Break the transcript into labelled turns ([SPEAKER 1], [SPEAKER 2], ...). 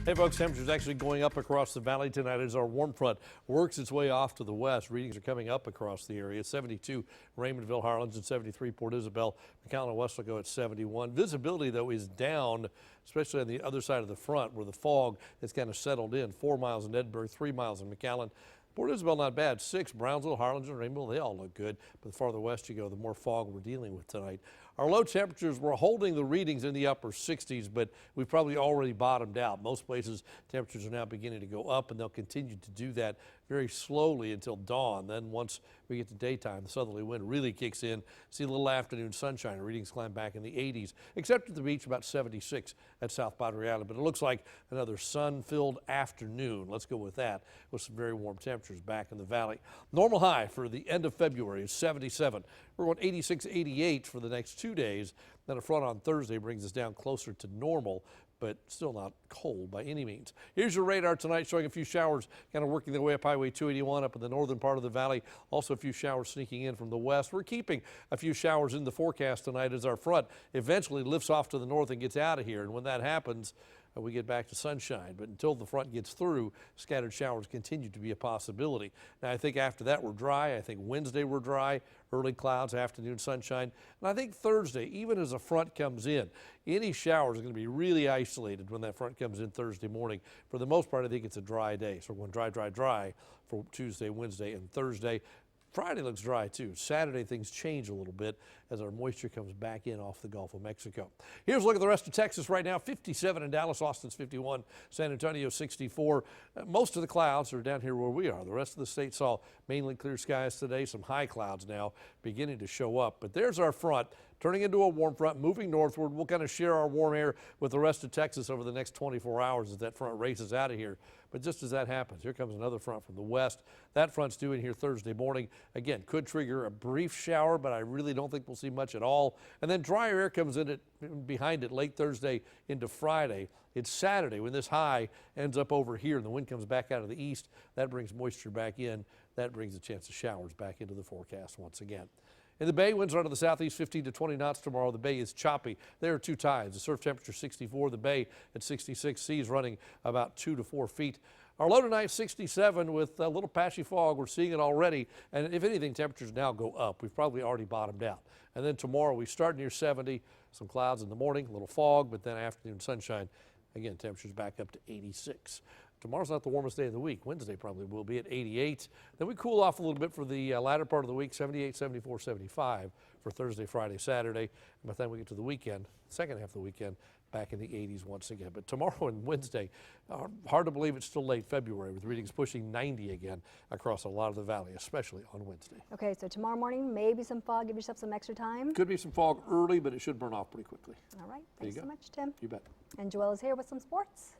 [SPEAKER 1] Hey folks, temperatures actually going up across the valley tonight as our warm front works its way off to the west. Readings are coming up across the area. 72 Raymondville, Harlingen, 73 Port Isabel, McAllen, and Weslaco at 71. Visibility though is down, especially on the other side of the front where the fog has kind of settled in. 4 miles in Edinburgh, 3 miles in McAllen. Port Isabel not bad. 6, Brownsville, Harlingen, Raymondville, they all look good. But the farther west you go, the more fog we're dealing with tonight. Our low temperatures, we're holding the readings in the upper 60s, but we've probably already bottomed out. Most places, temperatures are now beginning to go up, and they'll continue to do that very slowly until dawn. Then once we get to daytime, the southerly wind really kicks in. See a little afternoon sunshine. Readings climb back in the 80s, except at the beach, about 76 at South Padre Island. But it looks like another sun-filled afternoon. Let's go with that, with some very warm temperatures back in the valley. Normal high for the end of February is 77. We're going 86, 88 for the next 2 days. Then a front on Thursday brings us down closer to normal, but still not cold by any means. Here's your radar tonight, showing a few showers kind of working their way up Highway 281 up in the northern part of the valley. Also a few showers sneaking in from the west. We're keeping a few showers in the forecast tonight as our front eventually lifts off to the north and gets out of here. And when that happens, we get back to sunshine. But until the front gets through, scattered showers continue to be a possibility. Now, I think after that we're dry. I think Wednesday we're dry, early clouds, afternoon sunshine. And I think Thursday, even as a front comes in, any showers are going to be really isolated when that front comes in Thursday morning. For the most part, I think it's a dry day. So we're going dry, dry, dry for Tuesday, Wednesday, and Thursday. Friday looks dry too. Saturday things change a little bit as our moisture comes back in off the Gulf of Mexico. Here's a look at the rest of Texas right now. 57 in Dallas, Austin's 51, San Antonio 64. Most of the clouds are down here where we are. The rest of the state saw mainly clear skies today. Some high clouds now beginning to show up. But there's our front turning into a warm front, moving northward. We'll kind of share our warm air with the rest of Texas over the next 24 hours as that front races out of here. But just as that happens, here comes another front from the west. That front's due in here Thursday morning. Again, could trigger a brief shower, but I really don't think we'll see much at all. And then drier air comes in behind it late Thursday into Friday. It's Saturday when this high ends up over here and the wind comes back out of the east. That brings moisture back in. That brings a chance of showers back into the forecast once again. In the Bay, winds are to the southeast 15 to 20 knots tomorrow. The Bay is choppy. There are 2 tides. The surf temperature 64. The Bay at 66. Seas running about 2 to 4 feet. Our low tonight 67 with a little patchy fog. We're seeing it already. And if anything, temperatures now go up. We've probably already bottomed out. And then tomorrow we start near 70. Some clouds in the morning, a little fog, but then afternoon sunshine. Again, temperatures back up to 86. Tomorrow's not the warmest day of the week. Wednesday probably will be at 88. Then we cool off a little bit for the latter part of the week, 78, 74, 75 for Thursday, Friday, Saturday. And by the time we get to the weekend, second half of the weekend, back in the 80s once again. But tomorrow and Wednesday, hard to believe it's still late February with readings pushing 90 again across a lot of the valley, especially on Wednesday.
[SPEAKER 2] Okay, so tomorrow morning, maybe some fog. Give yourself some extra time.
[SPEAKER 1] Could be some fog early, but it should burn off pretty quickly.
[SPEAKER 2] All right, thanks so much, Tim.
[SPEAKER 1] You bet.
[SPEAKER 2] And Joelle is here with some sports.